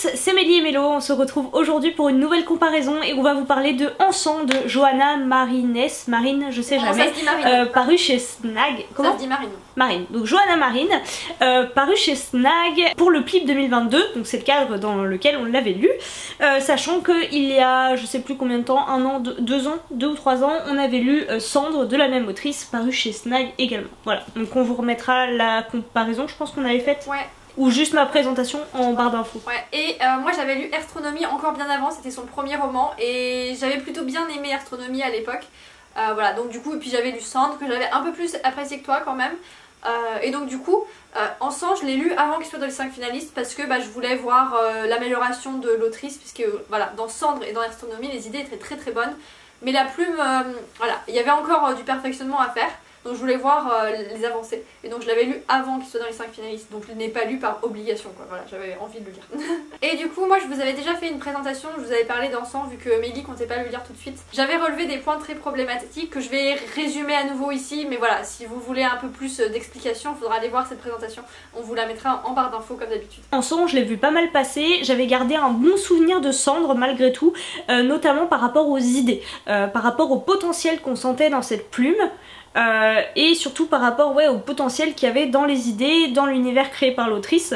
tous, c'est Mélie et Mélo, on se retrouve aujourd'hui pour une nouvelle comparaison et on va vous parler de Encens de Johanna Marine, je sais jamais, ça se dit Marine. Paru chez Snag. Comment ça se dit Marine. Marine, donc Johanna Marine, paru chez Snag pour le Plip 2022, donc c'est le cadre dans lequel on l'avait lu, sachant qu'il y a je sais plus combien de temps, un an, 2 ans, 2 ou 3 ans, on avait lu Cendre de la même autrice, paru chez Snag également. Voilà, donc on vous remettra la comparaison, je pense qu'on avait faite. Ouais. Ou juste ma présentation en barre d'infos. Ouais, et moi j'avais lu Astronomie encore bien avant, c'était son premier roman et j'avais plutôt bien aimé Astronomie à l'époque. Voilà, donc du coup, et puis j'avais lu Cendre que j'avais un peu plus apprécié que toi quand même. Et donc du coup, Encens je l'ai lu avant qu'il soit dans les 5 finalistes parce que je voulais voir l'amélioration de l'autrice, puisque voilà, dans Cendre et dans Astronomie les idées étaient très très bonnes. Mais la plume, voilà, il y avait encore du perfectionnement à faire. Donc je voulais voir les avancées. Et donc je l'avais lu avant qu'il soit dans les 5 finalistes. Donc je ne l'ai pas lu par obligation quoi. Voilà, j'avais envie de le lire. Et du coup moi je vous avais déjà fait une présentation, je vous avais parlé d'Encens vu que Mélie comptait pas le lire tout de suite. J'avais relevé des points très problématiques que je vais résumer à nouveau ici. Mais voilà, si vous voulez un peu plus d'explications, il faudra aller voir cette présentation. On vous la mettra en barre d'infos comme d'habitude. Encens je l'ai vu pas mal passer. J'avais gardé un bon souvenir de Cendre malgré tout. Notamment par rapport aux idées. Par rapport au potentiel qu'on sentait dans cette plume. Et surtout par rapport au potentiel qu'il y avait dans les idées, dans l'univers créé par l'autrice.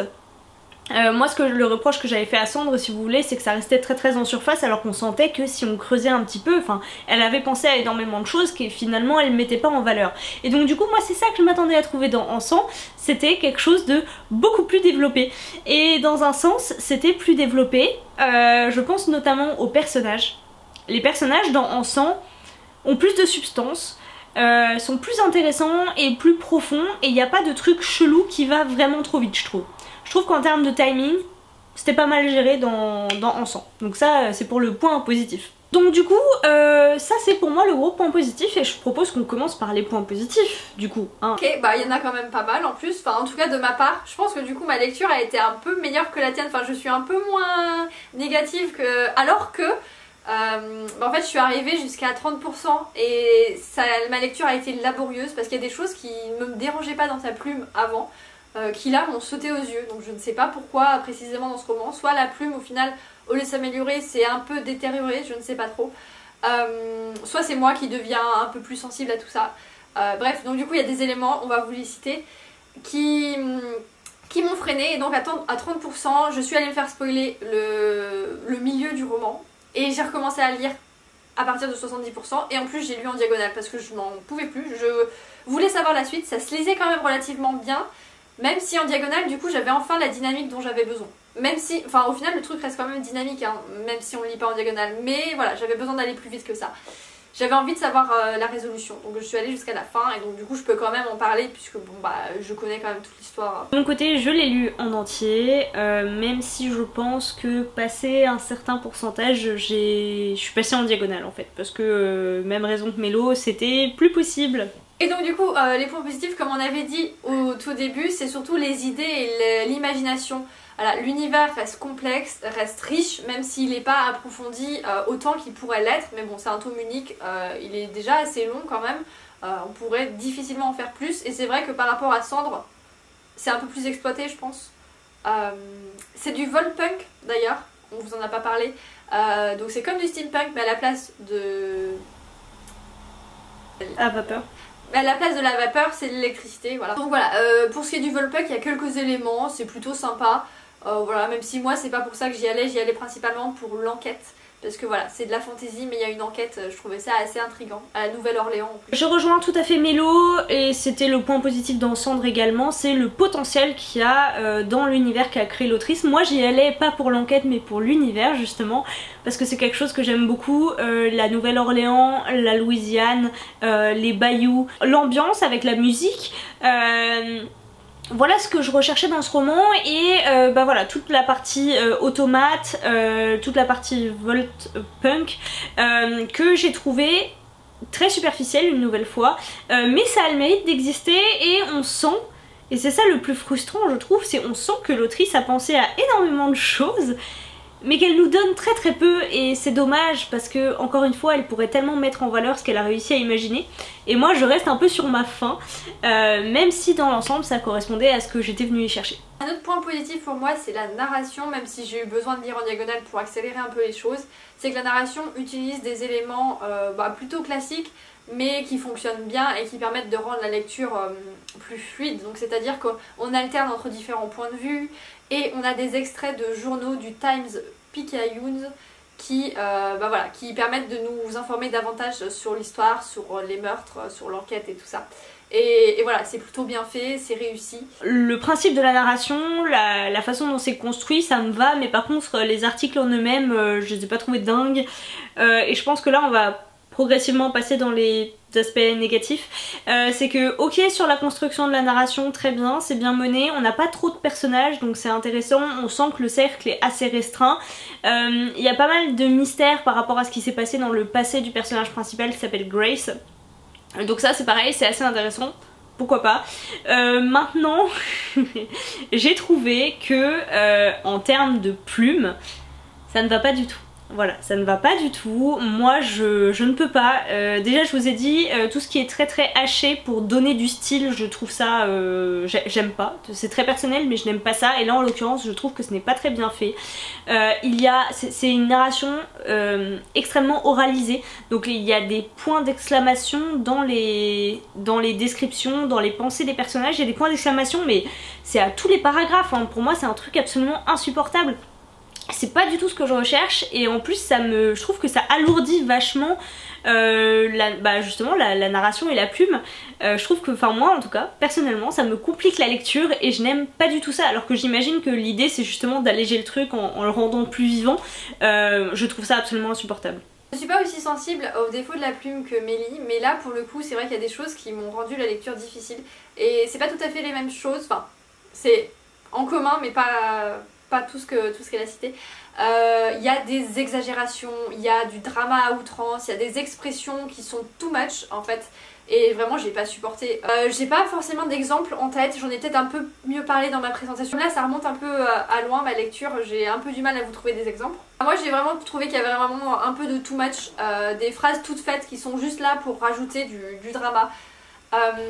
Moi le reproche que j'avais fait à Cendre, si vous voulez, c'est que ça restait très en surface, alors qu'on sentait que si on creusait un petit peu, enfin elle avait pensé à énormément de choses que finalement elle mettait pas en valeur. Et donc du coup moi c'est ça que je m'attendais à trouver dans Encens, c'était quelque chose de beaucoup plus développé. Et dans un sens c'était plus développé, je pense notamment aux personnages. Les personnages dans Encens ont plus de substance, sont plus intéressants et plus profonds, et il n'y a pas de truc chelou qui va vraiment trop vite, je trouve. Je trouve qu'en termes de timing, c'était pas mal géré dans Encens. Donc ça, c'est pour le point positif. Donc du coup, ça c'est pour moi le gros point positif, et je propose qu'on commence par les points positifs, du coup. Hein. Ok, il y en a quand même pas mal en plus, enfin en tout cas de ma part, je pense que du coup ma lecture a été un peu meilleure que la tienne, enfin je suis un peu moins négative que... alors que... en fait je suis arrivée jusqu'à 30% et ma lecture a été laborieuse parce qu'il y a des choses qui ne me dérangeaient pas dans sa plume avant, qui là m'ont sauté aux yeux. Donc je ne sais pas pourquoi précisément dans ce roman, soit la plume au final au lieu de s'améliorer c'est un peu détérioré, je ne sais pas trop, soit c'est moi qui deviens un peu plus sensible à tout ça. Bref, donc du coup il y a des éléments, on va vous les citer, qui m'ont freiné, et donc à 30% je suis allée me faire spoiler le milieu du roman. Et j'ai recommencé à lire à partir de 70%, et en plus j'ai lu en diagonale parce que je n'en pouvais plus, je voulais savoir la suite, ça se lisait quand même relativement bien, même si en diagonale du coup j'avais enfin la dynamique dont j'avais besoin. Même si, enfin au final le truc reste quand même dynamique, hein, même si on lit pas en diagonale, mais voilà, j'avais besoin d'aller plus vite que ça. J'avais envie de savoir la résolution, donc je suis allée jusqu'à la fin, et donc du coup je peux quand même en parler puisque bon je connais quand même toute l'histoire. De mon côté je l'ai lu en entier, même si je pense que passé un certain pourcentage je suis passée en diagonale en fait, parce que même raison que Mélo, c'était plus possible. Et donc du coup les points positifs, comme on avait dit au tout début, c'est surtout les idées et l'imagination. Voilà, l'univers reste complexe, reste riche, même s'il n'est pas approfondi autant qu'il pourrait l'être, mais bon c'est un tome unique, il est déjà assez long quand même, on pourrait difficilement en faire plus, et c'est vrai que par rapport à Cendre, c'est un peu plus exploité je pense. C'est du volpunk d'ailleurs, on vous en a pas parlé, donc c'est comme du steampunk mais à la place de... À vapeur. À la place de la vapeur c'est de l'électricité, voilà. Donc voilà, pour ce qui est du volpunk il y a quelques éléments, c'est plutôt sympa. Voilà, même si moi c'est pas pour ça que j'y allais principalement pour l'enquête, parce que voilà, c'est de la fantaisie mais il y a une enquête, je trouvais ça assez intriguant, à la Nouvelle-Orléans en plus. Je rejoins tout à fait Mélo, et c'était le point positif dans Cendre également, c'est le potentiel qu'il y a dans l'univers qu'a créé l'autrice. Moi j'y allais pas pour l'enquête mais pour l'univers justement, parce que c'est quelque chose que j'aime beaucoup, la Nouvelle-Orléans, la Louisiane, les bayous, l'ambiance avec la musique. Voilà ce que je recherchais dans ce roman, et voilà, toute la partie automate, toute la partie volt punk que j'ai trouvé très superficielle une nouvelle fois, mais ça a le mérite d'exister, et on sent, et c'est ça le plus frustrant je trouve, c'est on sent que l'autrice a pensé à énormément de choses mais qu'elle nous donne très peu, et c'est dommage parce que encore une fois elle pourrait tellement mettre en valeur ce qu'elle a réussi à imaginer, et moi je reste un peu sur ma faim, même si dans l'ensemble ça correspondait à ce que j'étais venue y chercher. Un autre point positif pour moi, c'est la narration, même si j'ai eu besoin de lire en diagonale pour accélérer un peu les choses, c'est que la narration utilise des éléments plutôt classiques, mais qui fonctionnent bien et qui permettent de rendre la lecture plus fluide. Donc c'est-à-dire qu'on alterne entre différents points de vue, et on a des extraits de journaux du Times Picayune qui permettent de nous informer davantage sur l'histoire, sur les meurtres, sur l'enquête et tout ça. Et voilà, c'est plutôt bien fait, c'est réussi. Le principe de la narration, la façon dont c'est construit, ça me va, mais par contre les articles en eux-mêmes, je les ai pas trouvés dingues. Et je pense que là on va progressivement passer dans les aspects négatifs. C'est que ok, sur la construction de la narration, très bien, c'est bien mené, on n'a pas trop de personnages donc c'est intéressant, on sent que le cercle est assez restreint. Il y a pas mal de mystères par rapport à ce qui s'est passé dans le passé du personnage principal qui s'appelle Grace. Donc ça c'est pareil, c'est assez intéressant, pourquoi pas. Maintenant, j'ai trouvé que en termes de plumes, ça ne va pas du tout. Voilà, ça ne va pas du tout, moi je ne peux pas. Déjà je vous ai dit, tout ce qui est très très haché pour donner du style, je trouve ça, j'aime pas. C'est très personnel mais je n'aime pas ça, et là en l'occurrence je trouve que ce n'est pas très bien fait. C'est une narration extrêmement oralisée, donc il y a des points d'exclamation dans les descriptions, dans les pensées des personnages, il y a des points d'exclamation mais c'est à tous les paragraphes, hein. Pour moi c'est un truc absolument insupportable. C'est pas du tout ce que je recherche, et en plus je trouve que ça alourdit vachement justement la narration et la plume. Je trouve que, enfin moi en tout cas, personnellement ça me complique la lecture et je n'aime pas du tout ça, alors que j'imagine que l'idée c'est justement d'alléger le truc en le rendant plus vivant. Je trouve ça absolument insupportable. Je suis pas aussi sensible aux défauts de la plume que Mélie, mais là pour le coup c'est vrai qu'il y a des choses qui m'ont rendu la lecture difficile, et c'est pas tout à fait les mêmes choses, enfin c'est en commun mais pas tout ce qu'elle a cité. Il y a des exagérations, il y a du drama à outrance, il y a des expressions qui sont too much en fait, et vraiment j'ai pas supporté. J'ai pas forcément d'exemples en tête, j'en ai peut-être un peu mieux parlé dans ma présentation. Là ça remonte un peu à loin ma lecture, j'ai un peu du mal à vous trouver des exemples. Moi j'ai vraiment trouvé qu'il y avait vraiment un peu de too much, des phrases toutes faites qui sont juste là pour rajouter du drama.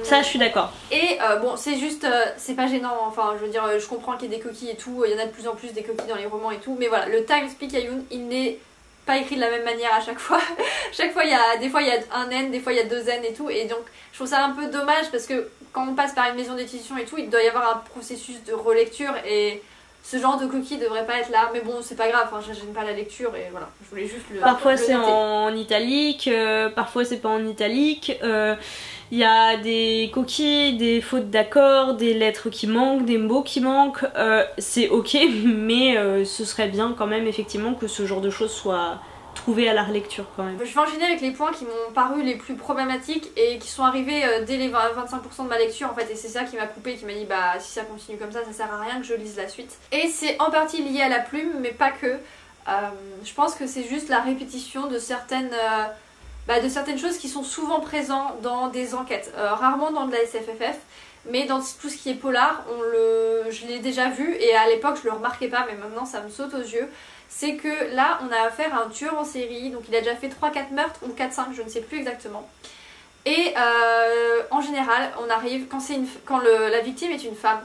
Ça je suis d'accord. Et bon c'est juste, c'est pas gênant, enfin je veux dire, je comprends qu'il y ait des coquilles et tout, il y en a de plus en plus des coquilles dans les romans et tout, mais voilà, le Times Picayune il n'est pas écrit de la même manière à chaque fois. Chaque fois des fois il y a un N, des fois il y a deux N et tout, et donc je trouve ça un peu dommage parce que quand on passe par une maison d'édition et tout, il doit y avoir un processus de relecture, et ce genre de coquille devrait pas être là, mais bon c'est pas grave, enfin, j'aime pas la lecture et voilà, je voulais juste le Parfois c'est noter. en italique, parfois c'est pas en italique, il y a des coquilles, des fautes d'accord, des lettres qui manquent, des mots qui manquent, c'est ok, mais ce serait bien quand même effectivement que ce genre de choses soit trouvé à la relecture quand même. Je vais enchaîner avec les points qui m'ont paru les plus problématiques et qui sont arrivés dès les 25% de ma lecture en fait, et c'est ça qui m'a coupé, qui m'a dit bah si ça continue comme ça sert à rien que je lise la suite. Et c'est en partie lié à la plume mais pas que. Je pense que c'est juste la répétition de certaines choses qui sont souvent présentes dans des enquêtes, rarement dans de la SFFF, mais dans tout ce qui est polar, je l'ai déjà vu, et à l'époque je le remarquais pas mais maintenant ça me saute aux yeux. C'est que là on a affaire à un tueur en série, donc il a déjà fait 3-4 meurtres ou 4-5, je ne sais plus exactement. Et en général on arrive, quand la victime est une femme,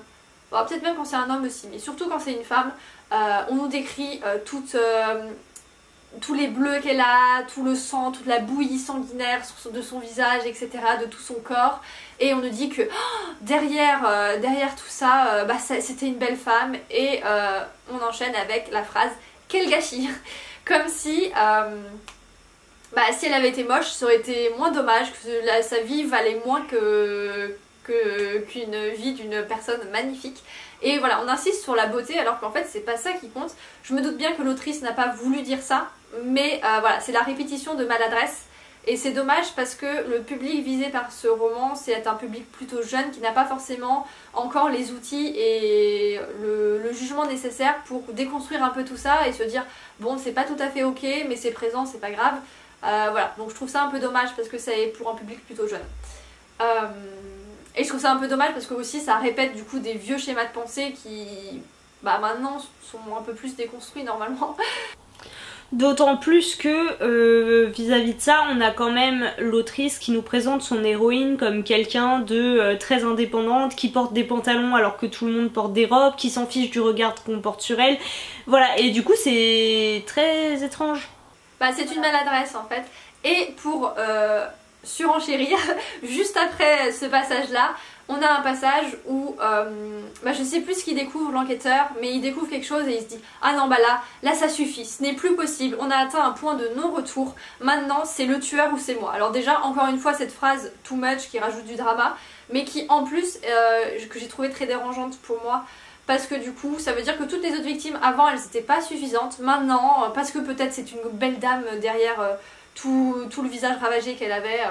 bon, peut-être même quand c'est un homme aussi, mais surtout quand c'est une femme, on nous décrit tous les bleus qu'elle a, tout le sang, toute la bouillie sanguinaire de son visage, etc., de tout son corps, et on nous dit que derrière tout ça, c'était une belle femme, et on enchaîne avec la phrase « quel gâchis !» Comme si si elle avait été moche, ça aurait été moins dommage, que sa vie valait moins qu'une vie d'une personne magnifique. Et voilà, on insiste sur la beauté alors qu'en fait c'est pas ça qui compte. Je me doute bien que l'autrice n'a pas voulu dire ça, mais voilà, c'est la répétition de maladresse. Et c'est dommage parce que le public visé par ce roman, c'est un public plutôt jeune qui n'a pas forcément encore les outils et le jugement nécessaire pour déconstruire un peu tout ça et se dire bon c'est pas tout à fait ok mais c'est présent, c'est pas grave. Voilà, donc je trouve ça un peu dommage parce que c'est pour un public plutôt jeune. Et je trouve ça un peu dommage parce que aussi ça répète du coup des vieux schémas de pensée qui maintenant sont un peu plus déconstruits normalement. D'autant plus que vis-à-vis de ça, on a quand même l'autrice qui nous présente son héroïne comme quelqu'un de très indépendante, qui porte des pantalons alors que tout le monde porte des robes, qui s'en fiche du regard qu'on porte sur elle. Voilà, et du coup c'est très étrange. Bah c'est une maladresse en fait. Et pour surenchérir, juste après ce passage-là, on a un passage où, je sais plus ce qu'il découvre l'enquêteur, mais il découvre quelque chose et il se dit « Ah non, bah là ça suffit, ce n'est plus possible, on a atteint un point de non-retour, maintenant c'est le tueur ou c'est moi ». Alors déjà, encore une fois, cette phrase « too much » qui rajoute du drama, mais qui en plus, que j'ai trouvé très dérangeante pour moi, parce que du coup, ça veut dire que toutes les autres victimes avant, elles n'étaient pas suffisantes, maintenant, parce que peut-être c'est une belle dame derrière tout le visage ravagé qu'elle avait...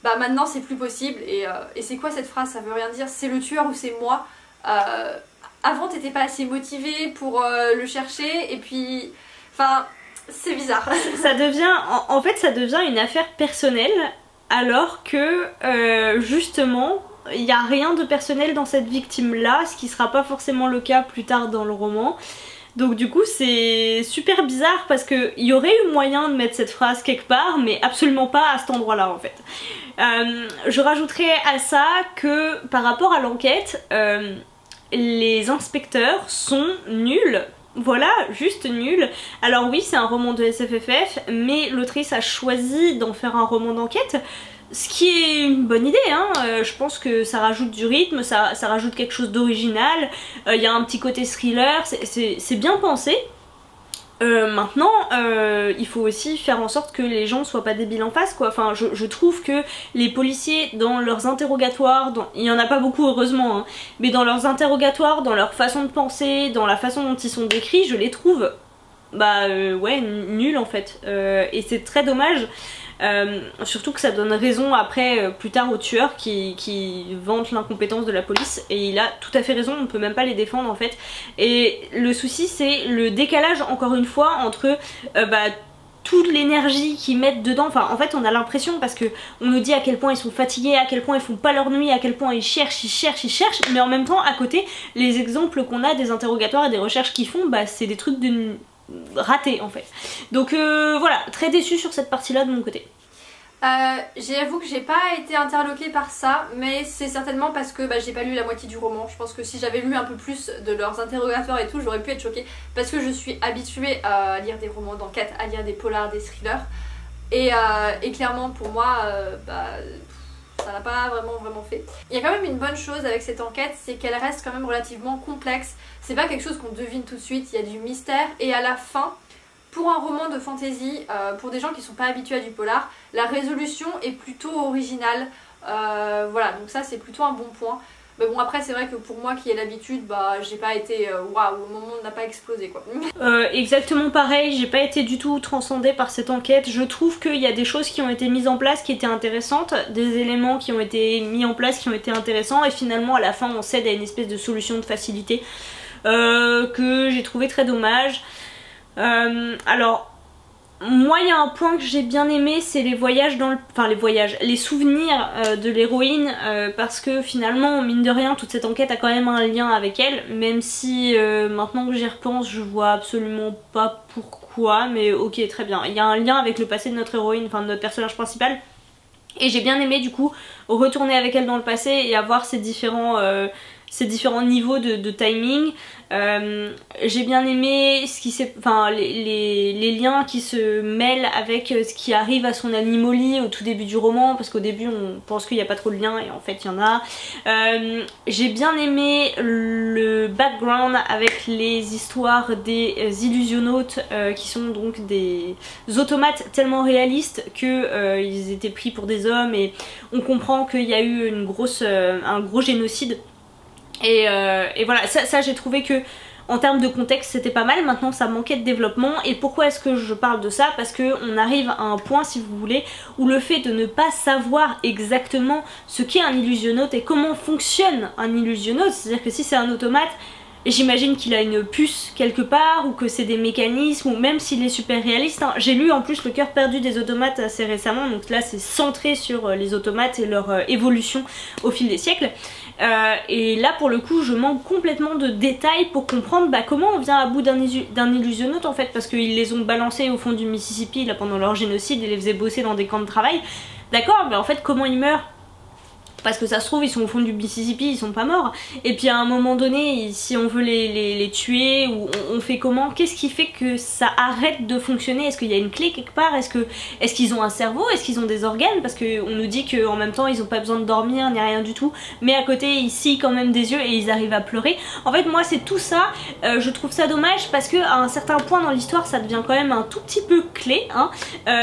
bah maintenant c'est plus possible et c'est quoi cette phrase? Ça veut rien dire, c'est le tueur ou c'est moi. Avant t'étais pas assez motivée pour le chercher et puis... Enfin, c'est bizarre. Ça devient... En fait ça devient une affaire personnelle alors que justement il n'y a rien de personnel dans cette victime là, ce qui sera pas forcément le cas plus tard dans le roman. Donc du coup c'est super bizarre parce qu'il y aurait eu moyen de mettre cette phrase quelque part mais absolument pas à cet endroit là en fait. Je rajouterais à ça que par rapport à l'enquête, les inspecteurs sont nuls. Voilà, juste nuls. Alors oui c'est un roman de SFFF mais l'autrice a choisi d'en faire un roman d'enquête. Ce qui est une bonne idée, hein. Je pense que ça rajoute du rythme, ça rajoute quelque chose d'original, il y a un petit côté thriller, c'est bien pensé. Maintenant, il faut aussi faire en sorte que les gens soient pas débiles en face, quoi. Enfin, je trouve que les policiers, dans leurs interrogatoires, il y en a pas beaucoup heureusement, hein, mais dans leurs interrogatoires, dans leur façon de penser, dans la façon dont ils sont décrits, je les trouve, ouais, nuls en fait. Et c'est très dommage. Surtout que ça donne raison après plus tard au tueur qui vante l'incompétence de la police et il a tout à fait raison, on peut même pas les défendre en fait. Et le souci c'est le décalage encore une fois entre toute l'énergie qu'ils mettent dedans. Enfin en fait on a l'impression parce que on nous dit à quel point ils sont fatigués, à quel point ils font pas leur nuit, à quel point ils cherchent, mais en même temps à côté les exemples qu'on a des interrogatoires et des recherches qu'ils font, c'est des trucs de... raté en fait. Donc voilà, très déçue sur cette partie là de mon côté. J'avoue que j'ai pas été interloquée par ça, mais c'est certainement parce que j'ai pas lu la moitié du roman. Je pense que si j'avais lu un peu plus de leurs interrogatoires et tout, j'aurais pu être choquée parce que je suis habituée à lire des romans d'enquête, à lire des polars, des thrillers et clairement pour moi ça n'a pas vraiment fait. Il y a quand même une bonne chose avec cette enquête, c'est qu'elle reste quand même relativement complexe. C'est pas quelque chose qu'on devine tout de suite, il y a du mystère et à la fin, pour un roman de fantasy, pour des gens qui sont pas habitués à du polar, la résolution est plutôt originale. Voilà, donc ça c'est plutôt un bon point. Mais bon après c'est vrai que pour moi qui ai l'habitude, j'ai pas été waouh, au moment n'a pas explosé quoi. Exactement pareil, j'ai pas été du tout transcendée par cette enquête. Je trouve qu'il y a des choses qui ont été mises en place qui étaient intéressantes, des éléments qui ont été mis en place qui ont été intéressants et finalement à la fin on cède à une espèce de solution de facilité que j'ai trouvé très dommage. Alors moi il y a un point que j'ai bien aimé, c'est les voyages dans le... Enfin les souvenirs de l'héroïne parce que finalement mine de rien toute cette enquête a quand même un lien avec elle, même si maintenant que j'y repense je vois absolument pas pourquoi, mais ok très bien, il y a un lien avec le passé de notre héroïne, enfin de notre personnage principal. Et j'ai bien aimé du coup retourner avec elle dans le passé et avoir ces différents niveaux de timing. J'ai bien aimé ce qui les liens qui se mêlent avec ce qui arrive à son Animoli au tout début du roman, parce qu'au début on pense qu'il n'y a pas trop de liens et en fait il y en a. J'ai bien aimé le background avec les histoires des illusionnautes qui sont donc des automates tellement réalistes que ils étaient pris pour des hommes et on comprend qu'il y a eu un gros génocide. Et voilà, ça j'ai trouvé que en termes de contexte c'était pas mal. Maintenant ça manquait de développement. Et pourquoi est-ce que je parle de ça? Parce qu'on arrive à un point, si vous voulez, où le fait de ne pas savoir exactement ce qu'est un illusionnaute et comment fonctionne un illusionnaute, c'est-à-dire que si c'est un automate, j'imagine qu'il a une puce quelque part ou que c'est des mécanismes, ou même s'il est super réaliste, hein. J'ai lu en plus Le cœur perdu des automates assez récemment, donc là c'est centré sur les automates et leur évolution au fil des siècles. Et là pour le coup je manque complètement de détails pour comprendre comment on vient à bout d'un illusionnaute en fait, parce qu'ils les ont balancés au fond du Mississippi là pendant leur génocide et les faisaient bosser dans des camps de travail. D'accord, mais en fait comment ils meurent? Parce que ça se trouve ils sont au fond du Mississippi, ils sont pas morts. Et puis à un moment donné, si on veut les tuer, ou on fait comment? Qu'est-ce qui fait que ça arrête de fonctionner? Est-ce qu'il y a une clé quelque part? Est-ce qu'ils ont un cerveau? Est-ce qu'ils ont des organes? Parce qu'on nous dit qu'en même temps ils ont pas besoin de dormir ni rien du tout, mais à côté ils scient quand même des yeux et ils arrivent à pleurer. En fait moi c'est tout ça, je trouve ça dommage parce que à un certain point dans l'histoire ça devient quand même un tout petit peu clé, hein,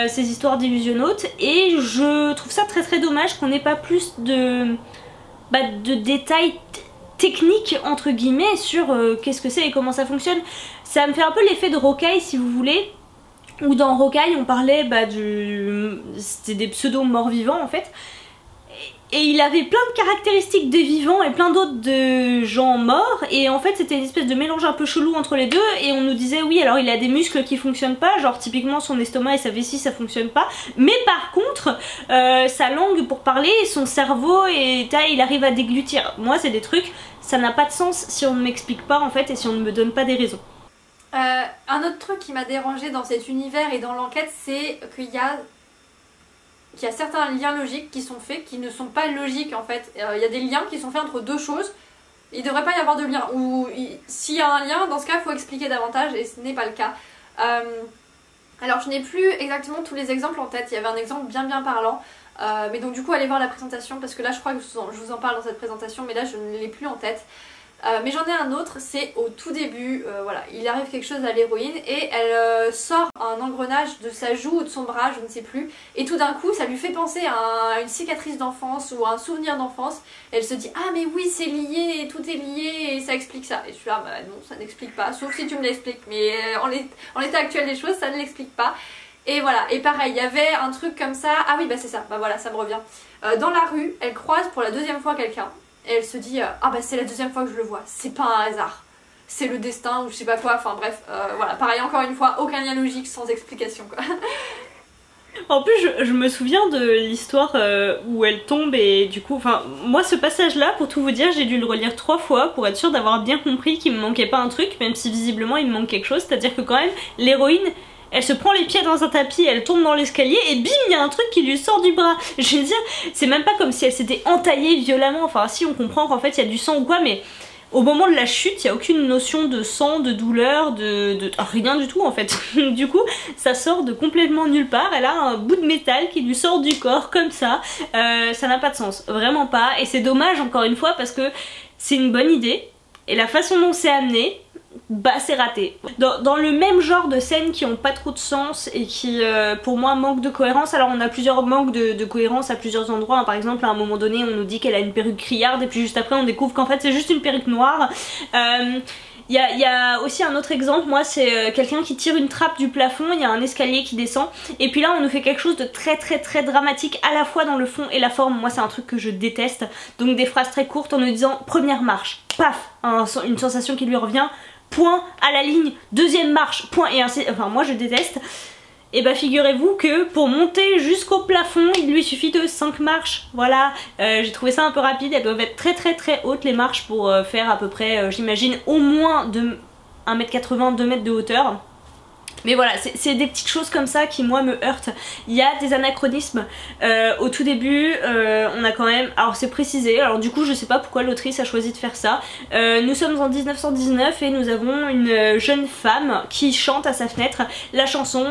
ces histoires d'illusionnautes, et je trouve ça très très dommage qu'on n'ait pas plus de détails techniques entre guillemets sur qu'est-ce que c'est et comment ça fonctionne. Ça me fait un peu l'effet de Hawkeye si vous voulez, où dans Hawkeye on parlait c'était des pseudo morts vivants en fait, et il avait plein de caractéristiques de vivants et plein d'autres de gens morts, et en fait c'était une espèce de mélange un peu chelou entre les deux, et on nous disait oui alors il a des muscles qui fonctionnent pas, genre typiquement son estomac et sa vessie ça fonctionne pas, mais par contre sa langue pour parler, son cerveau et il arrive à déglutir. Moi c'est des trucs, ça n'a pas de sens si on ne m'explique pas en fait et si on ne me donne pas des raisons. Un autre truc qui m'a dérangé dans cet univers et dans l'enquête, c'est qu'il y a certains liens logiques qui sont faits qui ne sont pas logiques en fait. Il y a des liens qui sont faits entre deux choses. Il ne devrait pas y avoir de lien. Ou s'il y a un lien, dans ce cas, il faut expliquer davantage et ce n'est pas le cas. Alors je n'ai plus exactement tous les exemples en tête. Il y avait un exemple bien parlant. Mais donc du coup allez voir la présentation parce que là je crois que je vous en parle dans cette présentation, mais là je ne l'ai plus en tête. Mais j'en ai un autre, c'est au tout début, voilà, il arrive quelque chose à l'héroïne et elle sort un engrenage de sa joue ou de son bras, je ne sais plus, et tout d'un coup ça lui fait penser à une cicatrice d'enfance ou à un souvenir d'enfance. Elle se dit ah mais oui c'est lié, tout est lié et ça explique ça. Et je suis là bah non ça n'explique pas, sauf si tu me l'expliques, mais en l'état actuel des choses ça ne l'explique pas. Et voilà, et pareil, il y avait un truc comme ça, ah oui bah c'est ça, bah voilà ça me revient. Dans la rue, elle croise pour la deuxième fois quelqu'un. Et elle se dit ah bah c'est la deuxième fois que je le vois, c'est pas un hasard, c'est le destin ou je sais pas quoi, enfin bref, voilà, pareil encore une fois, aucun lien logique sans explication quoi. En plus je me souviens de l'histoire où elle tombe et du coup, enfin moi ce passage là pour tout vous dire j'ai dû le relire 3 fois pour être sûre d'avoir bien compris qu'il me manquait pas un truc, même si visiblement il me manque quelque chose, c'est-à-dire que quand même l'héroïne elle se prend les pieds dans un tapis, elle tombe dans l'escalier et bim, il y a un truc qui lui sort du bras. Je veux dire, c'est même pas comme si elle s'était entaillée violemment. Enfin, si on comprend qu'en fait il y a du sang ou quoi, mais au moment de la chute, il n'y a aucune notion de sang, de douleur, rien du tout en fait. Du coup, ça sort de complètement nulle part. Elle a un bout de métal qui lui sort du corps comme ça. Ça n'a pas de sens, vraiment pas. Et c'est dommage encore une fois parce que c'est une bonne idée. Et la façon dont c'est amené, bah c'est raté. Dans le même genre de scènes qui ont pas trop de sens et qui pour moi manquent de cohérence, alors on a plusieurs manques de cohérence à plusieurs endroits, hein. Par exemple à un moment donné on nous dit qu'elle a une perruque criarde et puis juste après on découvre qu'en fait c'est juste une perruque noire. Il y a aussi un autre exemple, moi c'est quelqu'un qui tire une trappe du plafond, il y a un escalier qui descend et puis là on nous fait quelque chose de très dramatique à la fois dans le fond et la forme. Moi c'est un truc que je déteste, donc des phrases très courtes en nous disant première marche, paf, une sensation qui lui revient, point à la ligne, deuxième marche, point, et ainsi, enfin moi je déteste. Et bah figurez-vous que pour monter jusqu'au plafond il lui suffit de 5 marches, voilà. J'ai trouvé ça un peu rapide, elles doivent être très hautes les marches pour faire à peu près j'imagine au moins de 1m80, 2 mètres de hauteur. Mais voilà, c'est des petites choses comme ça qui moi me heurtent. Il y a des anachronismes. Au tout début, on a quand même... Alors c'est précisé, alors du coup je sais pas pourquoi l'autrice a choisi de faire ça. Nous sommes en 1919 et nous avons une jeune femme qui chante à sa fenêtre la chanson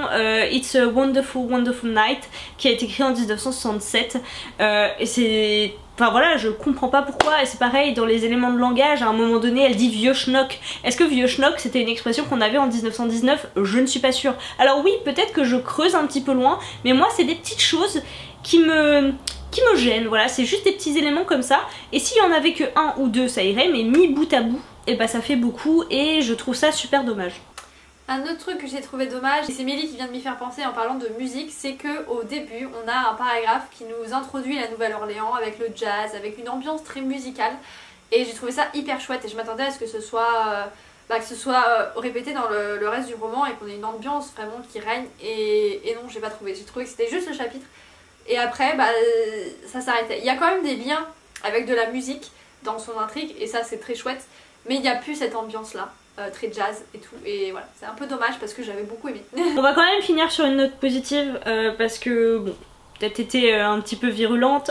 It's a Wonderful Wonderful Night qui a été écrite en 1967. Et c'est... Enfin voilà, je comprends pas pourquoi, et c'est pareil dans les éléments de langage, à un moment donné elle dit vieux schnock. Est-ce que vieux schnock c'était une expression qu'on avait en 1919? Je ne suis pas sûre. Alors oui, peut-être que je creuse un petit peu loin, mais moi c'est des petites choses qui me gênent, voilà, c'est juste des petits éléments comme ça, et s'il y en avait que un ou deux ça irait, mais mis bout à bout, et bah ça fait beaucoup, et je trouve ça super dommage. Un autre truc que j'ai trouvé dommage, et c'est Mélie qui vient de m'y faire penser en parlant de musique, c'est que au début on a un paragraphe qui nous introduit la Nouvelle-Orléans avec le jazz, avec une ambiance très musicale, et j'ai trouvé ça hyper chouette et je m'attendais à ce que ce soit répété dans le reste du roman et qu'on ait une ambiance vraiment qui règne, et non j'ai pas trouvé, j'ai trouvé que c'était juste le chapitre et après bah ça s'arrêtait. Il y a quand même des liens avec de la musique, dans son intrigue et ça c'est très chouette, mais il n'y a plus cette ambiance là. Très jazz et tout, et voilà, c'est un peu dommage parce que j'avais beaucoup aimé. On va quand même finir sur une note positive parce que bon, peut-être été un petit peu virulente.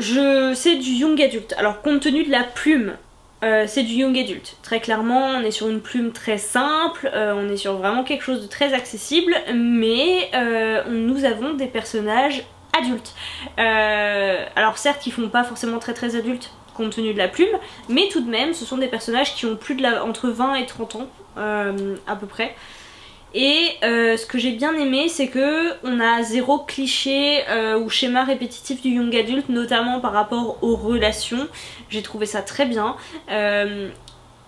C'est du young adulte. Alors compte tenu de la plume, c'est du young adulte. Très clairement, on est sur une plume très simple, on est sur vraiment quelque chose de très accessible, mais nous avons des personnages adultes. Alors certes, ils font pas forcément très adultes compte tenu de la plume, mais tout de même ce sont des personnages qui ont plus de entre 20 et 30 ans à peu près. Et ce que j'ai bien aimé, c'est que on a zéro cliché ou schéma répétitif du young adulte, notamment par rapport aux relations. J'ai trouvé ça très bien.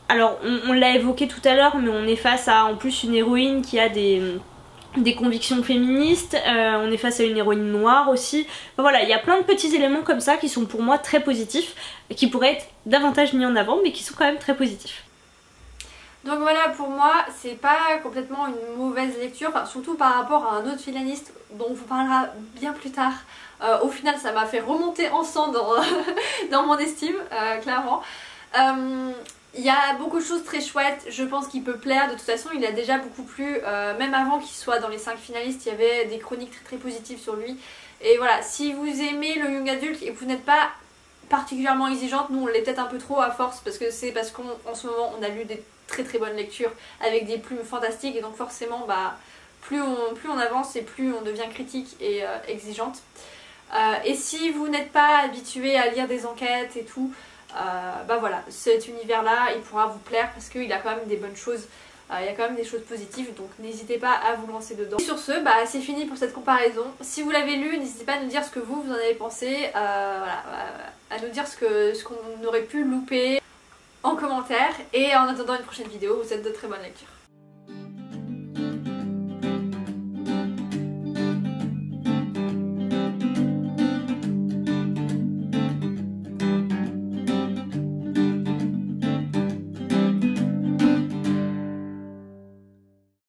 Alors on l'a évoqué tout à l'heure, mais on est face à en plus une héroïne qui a des convictions féministes, on est face à une héroïne noire aussi. Enfin, voilà, il y a plein de petits éléments comme ça qui sont pour moi très positifs, qui pourraient être davantage mis en avant, mais qui sont quand même très positifs. Donc voilà, pour moi, c'est pas complètement une mauvaise lecture, enfin, surtout par rapport à un autre finaliste dont on vous parlera bien plus tard. Au final, ça m'a fait remonter en sang dans mon estime, clairement. Il y a beaucoup de choses très chouettes, je pense qu'il peut plaire, de toute façon il a déjà beaucoup plu, même avant qu'il soit dans les 5 finalistes, il y avait des chroniques très positives sur lui. Et voilà, si vous aimez le young adulte et que vous n'êtes pas particulièrement exigeante, nous on l'est peut-être un peu trop à force, parce que c'est parce qu'en ce moment on a lu des très bonnes lectures avec des plumes fantastiques, et donc forcément bah, plus on avance et plus on devient critique et exigeante. Et si vous n'êtes pas habitué à lire des enquêtes et tout, bah voilà, cet univers là il pourra vous plaire parce qu'il a quand même des bonnes choses, il y a quand même des choses positives, donc n'hésitez pas à vous lancer dedans. Et sur ce, bah c'est fini pour cette comparaison. Si vous l'avez lu, n'hésitez pas à nous dire ce que vous en avez pensé, voilà, à nous dire ce qu'on aurait pu louper en commentaire, et en attendant une prochaine vidéo, vous êtes de très bonnes lectures.